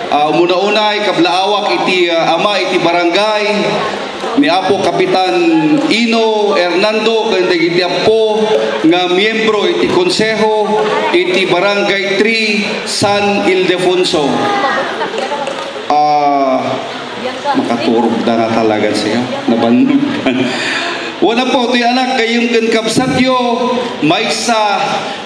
Muna-unay kablaawak iti ama iti barangay ni Apo Kapitan Ino Hernando ken dagiti apo nga miyembro iti konseho iti Barangay 3 San Ildefonso. Makaturog na nga talaga siya. Nabanod. Wala po, ito'y anak kayong kankabsatyo, may sa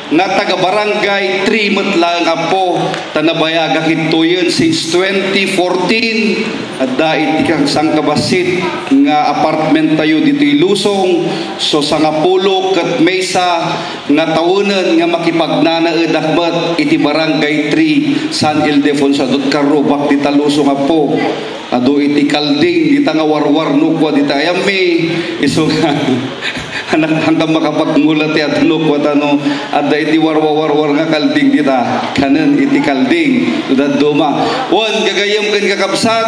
nga taga-barangay 3 matlang apo, tanabayaga kituyon since 2014, at dahil ikang sangkabasit nga apartment tayo dito ilusong, so sangapulo kat may sa nga tawunan nga makipagnanaedakbat iti barangay 3 San Ildefonso, dot karubak di talusong apo. Ado iti kalding, dita nga warwar nukwa, dita ayami, iso nga, anak hanggang makapagmulat at nukwa, ada iti warwar nga kalding dita, kanan iti kalding, dada duma. Wan, gagayam kan kakabsat,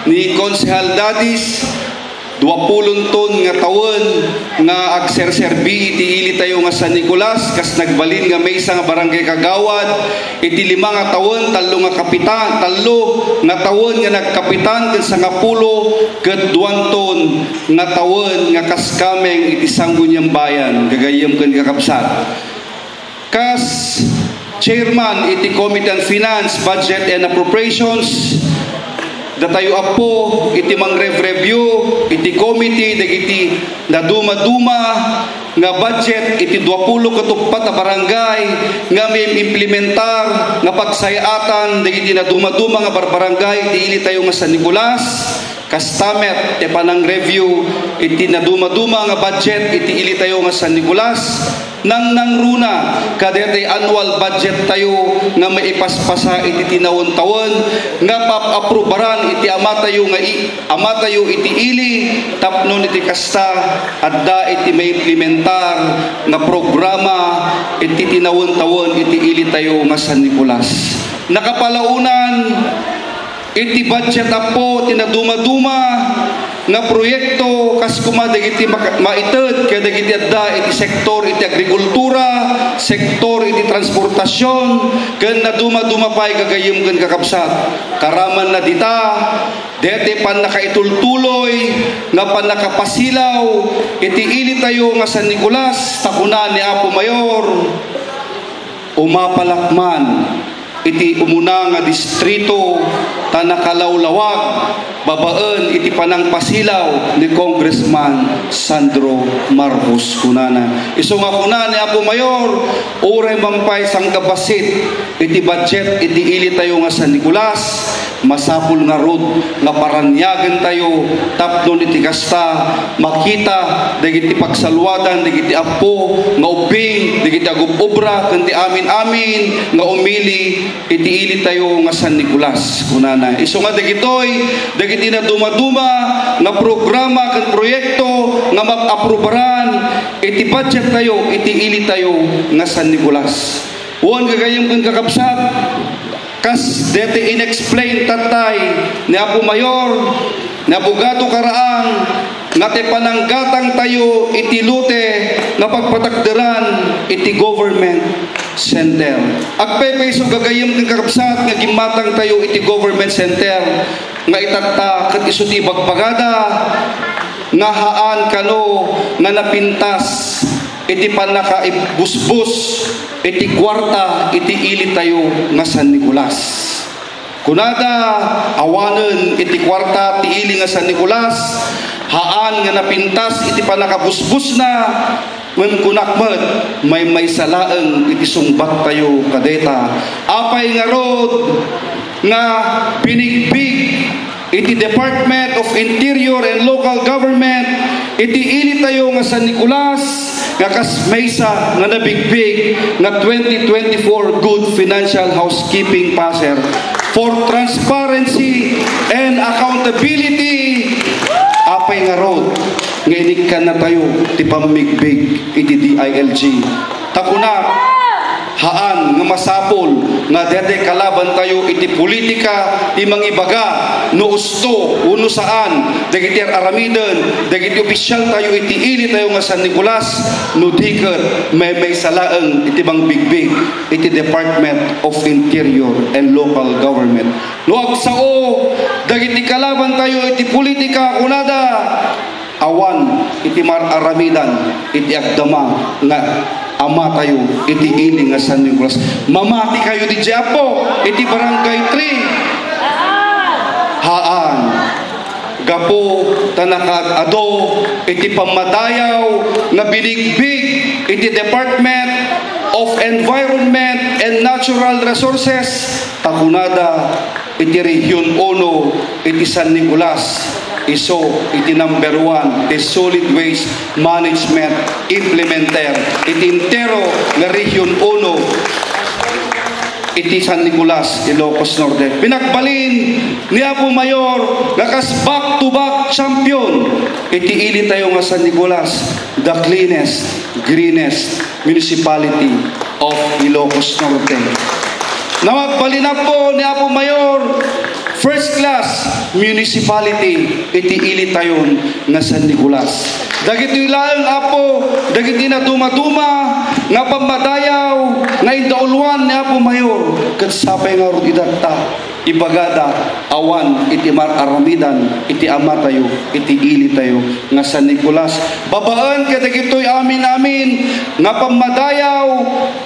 ni Konsehal Dadis, 20 ton nga tawon nga agserserbi iti ili tayo nga San Nicolas kas nagbalin nga may nga barangay Kagawad iti 5 nga tawon 3 nga kapitan 3 nga tawon nga nagkapitan ken 10 ket 2 ton nga tawon nga kaskameng iti Sangguniang Bayan gagayem ken kakabsat kas chairman iti Committee on Finance, Budget and Appropriations datayo apo iti mang-review iti committee dagiti na duma-duma nga budget iti 20 katuppat na barangay nga may implementar nga pagsayatan dagiti na duma-duma nga barangay iti ili tayo nga San Nicolas kastamet te panang review iti na duma-duma nga budget iti ili tayo nga San Nicolas nang runa kadete annual budget tayo nga maipaspasa iti tinawon-tawon nga pap-aprobaran iti ama tayo iti ili tapnon iti kasta adda iti may implementar nga programa iti tinawon-tawon iti ili tayo nga San Nicolas nakapalaunan iti budget apo tinaduma-duma nga proyekto kas kuma dagiti maited kaya dagiti adda iti sektor iti agrikultura sektor iti transportasyon ken naduma-duma pay gagayem ken kakabsat karaman na dita dete pan nakaitultuloy nga pan nakapasilaw iti ili tayo nga San Nicolas takuna ni Apo Mayor umapalakman iti umuna nga distrito tanakalawlawag babaan iti panang pasilaw ni Congressman Sandro Marcos kunana iso nga kuna ni Apo Mayor uray mampay sang kabasit iti budget iti ili tayo nga San Nicolas masapul nga rod nga paranyagan tayo tapnon iti kasta makita dagiti pagsalwadan dagiti apo nga ubing dagiti agubobra kanti amin nga umili iti ili tayo nga San Nicolas kunana iso nga dagiti na duma-duma nga programa ken proyekto nga map-aprobaran iti budget tayo iti ili tayo nga San Nicolas won gagayem ken kakabsat kas dete inexplain tatay ni Apo Mayor na bugado karaang nga te pananggatang tayo iti lute nga pagpatakderan iti government center agpepeso gagayem ken kakabsat nga gimatang tayo iti government center nga itatta ket isu ti bagpagada nga haan kano nga napintas iti panakaibusbus iti kwarta iti ili tayo nga San Nicolas kunada awanen iti kwarta ti ili nga San Nicolas haan nga napintas iti panakabusbus na men kunakmet may salaeng iti sungbat tayo kadeta apay nga rod nga binigbig iti Department of Interior and Local Government iti ili tayo nga San Nicolas nga kasmaysa nga nabigbig nga 2024 Good Financial Housekeeping Passer for transparency and accountability apay nga rod nga inikan na tayo ti pamigbig iti DILG takuna haan nga masapol nga dede kalaban tayo iti politika ti mangibaga no usto uno saan dagiti aramiden dagiti opisyal tayo iti ili tayo nga San Nicolas no diket may salaeng iti bang bigbig iti Department of Interior and Local Government no agsao dagiti kalaban tayo iti politika kunada awan iti mararamidan iti agdama nga ama tayo iti ili nga San Nicolas mamati kayo di Japo iti barangay 3 haan gapo tanakad ado iti pamadayaw nga binigbig iti Department of Environment and Natural Resources takunada iti Region 1 iti San Nicolas iso iti number 1 iti solid waste management implementer iti intero nga Region 1 iti San Nicolas, Ilocos Norte. Pinagbalin ni Apo Mayor nga kas back-to-back champion iti ili tayo nga San Nicolas, the cleanest, greenest municipality of Ilocos Norte. Nawagbalin na po ni Apo Mayor first class municipality iti ili tayon nga San Nicolas. Dagiti ilang Apo, dagiti na dumaduma nga pamadayaw nga indauluan ni Apo Mayor ket sapay nga rod idatta ibagada awan iti mararamidan iti ama tayo iti ili tayo nga San Nicolas. Babaan ket dagitoy amin nga pamadayaw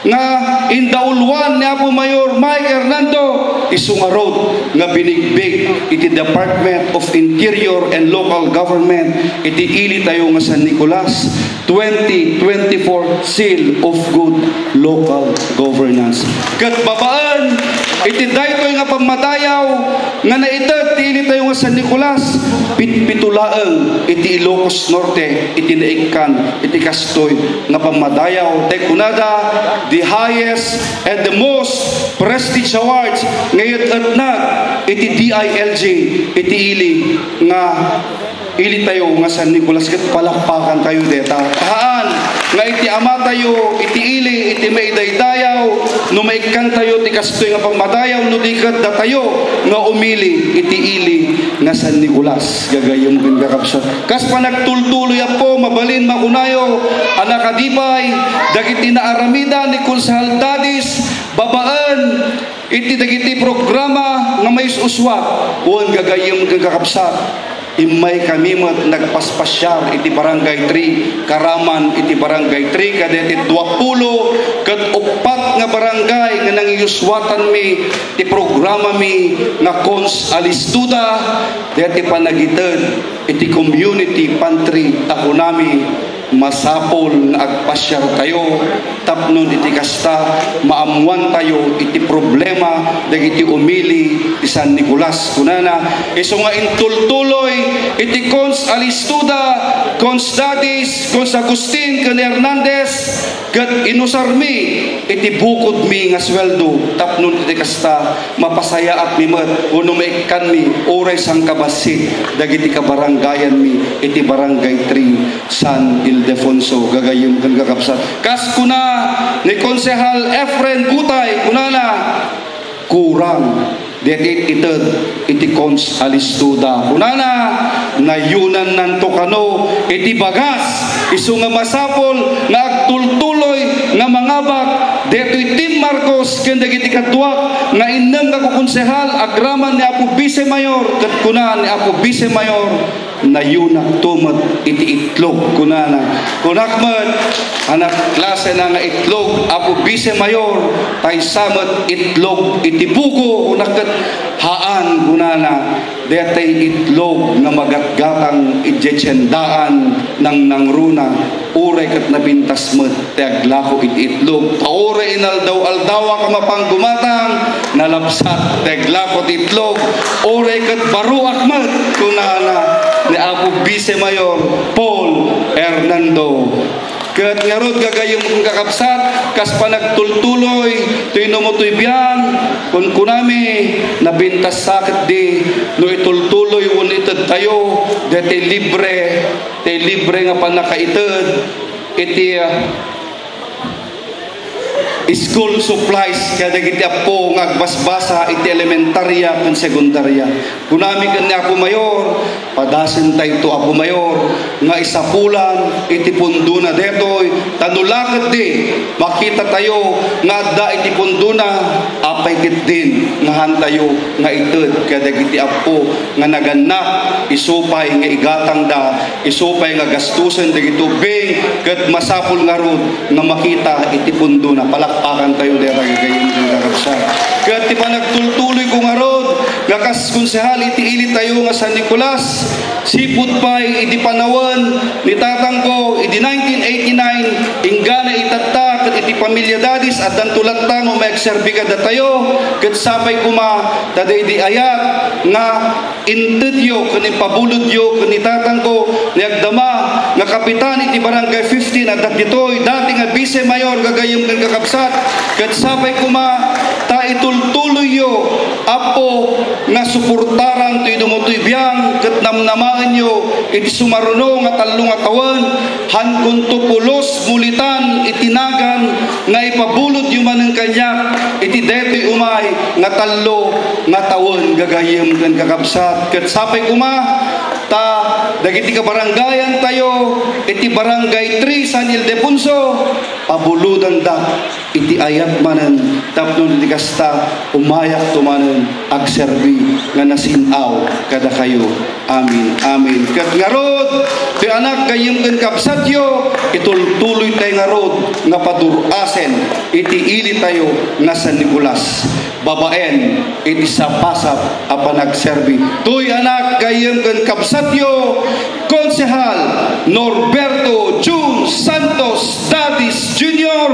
nga indauluan ni Apo Mayor Mike Hernando isungarod nga binigbig iti Department of Interior and Local Government iti ili tayo nga San Nicolas 2024 Seal of Good Local Governance. Ket babaan iti daytoy nga pamadayaw nga naited ti ili tayo nga San Nicolas pitulaeng iti Ilocos Norte iti naikkan iti kastoy nga pamadayaw tay kunada the highest and the most prestige awards ngayat atnag iti DILG iti ili nga ili tayo nga San Nicolas ket palakpakan tayo deta haan nga iti ama tayo iti ili iti maidaydayaw no maikkan tayo ti kastoy nga pamadayaw no diket da tayo nga umili iti ili nga San Nicolas gagayom ken kakabsat kas panagtultuloy po mabalin makunayo anakadipay dagiti naaramida ni Konsehal Dadis babaan iti dagiti programa nga may uswat wan gagayom ken kakabsat imay kami nagpaspasyar iti barangay 3 Karaman iti barangay 3 kadet iti 20 ket upat nga barangay nga nangyuswatan mi ti programa mi nga Cons Alistuda deti panagited iti community pantry takunami masapol nga agpasyar tayo tapnon iti kasta maamuan tayo iti problema dagiti umili ti San Nicolas kunana iso nga intultuloy iti Cons Alistuda Cons Dadis Cons Agustin ken Hernandez ket inusarmi iti bukod mi nga sweldo tapnon iti kasta mapasaya at mi met uno maikkan mi oray sang kabasit dagiti kabarangayan mi iti barangay 3 San Ildefonso gagayem ken kakabsat kas kuna ni Konsehal Efren Gutay kunana kurang deti ited iti Cons Alistuda kunana nayunan nanto kano iti bagas isu nga masapol nga agtultuloy nga mangabak detoy Tim Marcos ken dagiti kaduak nga inneng nga konsehal agraman ni Apo Vice Mayor ket kuna ni Apo Vice Mayor nayunak tumet iti itlog kunana kunakmet anak klase na nga itlog Apo Vice Mayor tay samet itlog iti buko kunaket haan kunana detay itlog nga magatgatang idjetsendaan ng nangruna uray ket nabintas met teaglako iti itlog pauray inaldaw-aldawa ka mapanggumatang nalabsat teaglako ti itlog uray ket baruak met kunana ni Apo Vice Mayor Paul Hernando ket ngarod gagayem kung kakabsat kas panagtultuloy tuyno mo tuy biyang kun kunami nabintas sakit di no itultuloy un ited tayo deti libre nga panakaited iti school supplies kada giti apo nga agbasbasa iti elementarya ken sekundarya. Kunami ken ni Apo Mayor, padasen tayo to Apo Mayor nga isapulan iti pundo na detoy tanulaket di makita tayo nga adda iti pundo na apay ket din nga hantayo nga ited kada giti apo nga naganak isupay nga igatang da isupay nga gastusen dagiti tubig ket masapul nga rod nga makita iti pundo na palakpakan tayo dera gayon nga kapsa. Ket ti panagtultuloy ko nga rod nga kas konsehal iti ili tayo nga San Nicolas sipud pay iti panawan ni tatang ko iti 1989 ingana itatta ket iti pamilya dadis at dantulat tango maegserbi kada tayo ket sapay kuma taday di ayat nga intedyo ken ipabulodyo ken ni tatang ko ni agdama nga kapitan iti barangay 15 at dagitoy dati nga vice mayor gagayem ken kakabsat ket sapay kuma ta itultuloyo apo nga suportaran ti dumutoy biyang ket namnamaan yo iti sumaruno nga tallo nga tawen hankon tupulos mulitan itinagan nga ipabulod yu manen kanya iti detoy umay nga tallo nga tawen gagayem ken kakabsat ket sapay kuma ta dagiti kabarangayan tayo iti barangay 3 San Ildefonso pabuludan da iti ayat manen tapno iti kasta umayak tumanen agserbi nga nasinaw kada kayo. Amin. Amin. Ket ngarod ti anak kayem ken kabsatyo itultuloy tay ngarod nga padurasen iti ili tayo nga San Nicolas babaen iti sapasap a panagserbi. Tuy anak kayem ken kabsatyo Konsehal Norberto Jun Santos Dadis Jr.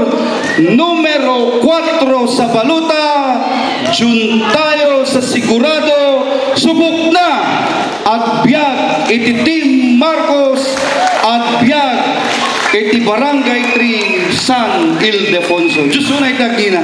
numero 4 sa baluta Jun tayo sa sigurado subok na at biyag iti Team Marcos at biyag iti Barangay 3 San Ildefonso. Diyos unay tagina.